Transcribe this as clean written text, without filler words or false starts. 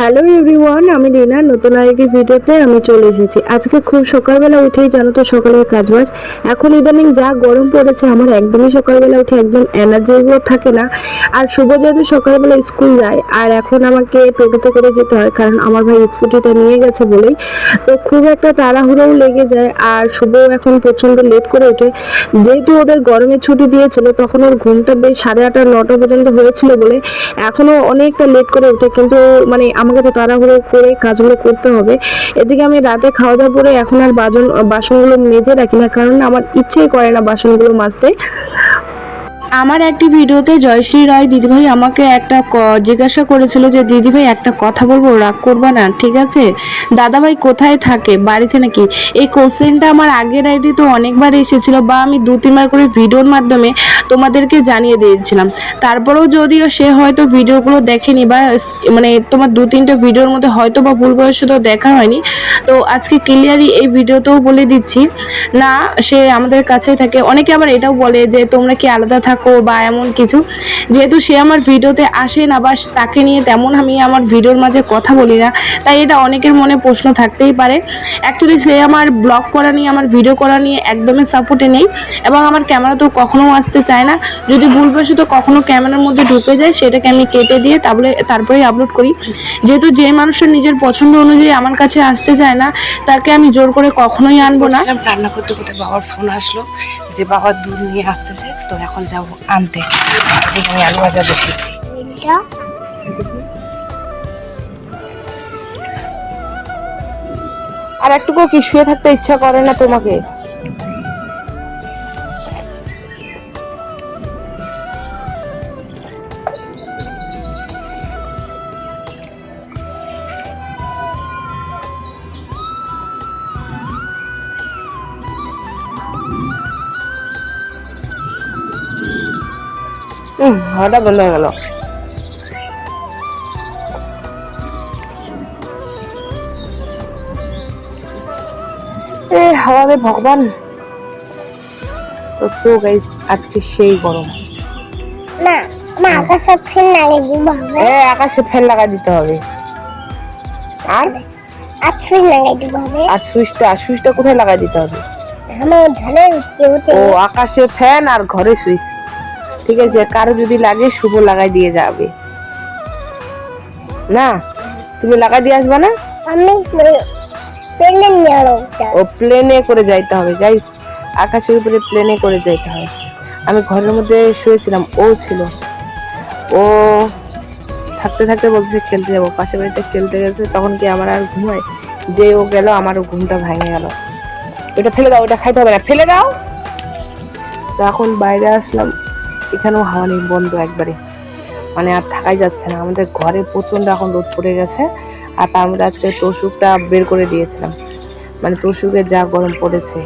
Hello everyone, আমি রিনা। নতুন আরেকটি ভিডিওতে আমি চলে এসেছি। আজকে খুব সকালবেলা উঠেই জানো তো সকালের কাজবাজ। এখন ইদানিং যা গরম পড়েছে, আমার একদমই সকালবেলা উঠে একদম এনার্জিগুলো থাকে না। আর শুভ যেহেতু সকালবেলা স্কুল যায়, আর এখন আমাকে টোটোতে করে যেতে হয়, কারণ আমার ভাই স্কুটিটা নিয়ে গেছে বলেই। তো খুব একটা তাড়াহুড়োও লেগে যায়। আর শুভ এখন প্রচণ্ড লেট করে ওঠে, যেহেতু ওদের গরমের ছুটি দিয়েছিল, তখন ওর ঘুমটা বেশ 8:30 9টা পর্যন্ত হয়েছিল বলে এখনো অনেকটা লেট করে ওঠে। কিন্তু মানে আমাকে তো তাড়াহুড়ো করে কাজগুলো করতে হবে। এদিকে আমি রাতে খাওয়া দাওয়া করে এখন আর বাসনগুলো মেজে রাখি না, কারণ আমার ইচ্ছেই করে না বাসনগুলো মাজতে। আমার একটি ভিডিওতে জয়শ্রী রায় দিদিভাই আমাকে একটা জিজ্ঞাসা করেছিল যে দিদিভাই একটা কথা বলবো, রাগ করবা না, ঠিক আছে? দাদাভাই কোথায় থাকে, বাড়িতে নাকি? এই কোশ্চেনটা আমার আগের আইডি তো অনেকবার এসেছিল, বা আমি 2-3বার করে ভিডিওর মাধ্যমে তোমাদেরকে জানিয়ে দিয়েছিলাম। তারপরেও যদিও সে হয়তো ভিডিওগুলো দেখেনি, বা মানে তোমার 2-3টে ভিডিওর মধ্যে হয়তো বা ভুলবশত দেখা হয়নি। তো আজকে ক্লিয়ারই এই ভিডিওতেও বলে দিচ্ছি, না সে আমাদের কাছেই থাকে। অনেকে আবার এটাও বলে যে তোমরা কি আলাদা থাকো বা এমন কিছু। যেহেতু সে আমার ভিডিওতে আসে না, বা তাকে নিয়ে তেমন আমি আমার ভিডিওর মাঝে কথা বলি না, তাই এটা অনেকের মনে প্রশ্ন থাকতেই পারে। অ্যাকচুয়ালি সে আমার ব্লগ করা নিয়ে, আমার ভিডিও করা নিয়ে একদমই সাপোর্টে নেই, এবং আমার ক্যামেরা তো কখনো আসতে চায় না। যদি ভুলবশত কখনো ক্যামেরার মধ্যে ঢুকে যায়, সেটাকে আমি কেটে দিয়ে তারপরেই আপলোড করি। যেহেতু যে মানুষটা নিজের পছন্দ অনুযায়ী আমার কাছে আসতে চায় না, তাকে আমি জোর করে কখনোই আনবো না। রান্না করতে করতে বাবার ফোন আসলো যে বাবা দুধ নিয়ে আসতেছে, তো এখন যাবো আনতে। আমি আলু ভাজা বসেছি। আর একটুকু কি শুয়ে থাকতে ইচ্ছা করে না তোমাকে? হাওয়াটা বন্ধ হয়ে গেল। হাওয়া রে ভগবান। তো সো গাইস, আজকে সেই গরম। না, আকাশে ফ্যান লাগিয়ে দিব হবে। আকাশে ফ্যান লাগাই দিতে হবে। আর ফ্যান লাগিয়ে দিব হবে। আর সুইচটা কোথায় লাগাই দিতে হবে? আমার ঘরে ও, আকাশে ফ্যান আর ঘরে সুইচ। ঠিক আছে, কারো যদি লাগে শুভ লাগাই দিয়ে যাবে। না, তুমি লাগাই দিয়ে আসবা না? আমি প্লেনে নিয়ে আলো। ও, প্লেনে করে যাইতে হবে গাইস। আকাশের উপরে প্লেনে করে যাইতে হয়। আমি ঘরের মধ্যে শুয়েছিলাম, ও ছিল। ও থাকতে থাকতে বলছে খেলতে যাবো, পাশের বাড়িতে খেলতে গেছে। তখন কি আমার আর ঘুম হয়? যে ও গেল, আমারও ঘুমটা ভেঙে গেল। এটা ফেলে দাও, এটা খাইতে হবে না, ফেলে দাও। তো এখন বাইরে আসলাম, এখানেও হাওয়া নেই, বন্ধ একবারে। মানে আর থাকাই যাচ্ছে না। আমাদের ঘরে প্রচন্ড এখন রোদ পড়ে গেছে। আর তার মধ্যে আজকে তোষকটা বের করে দিয়েছিলাম, মানে তোষকের যা গরম পড়েছে।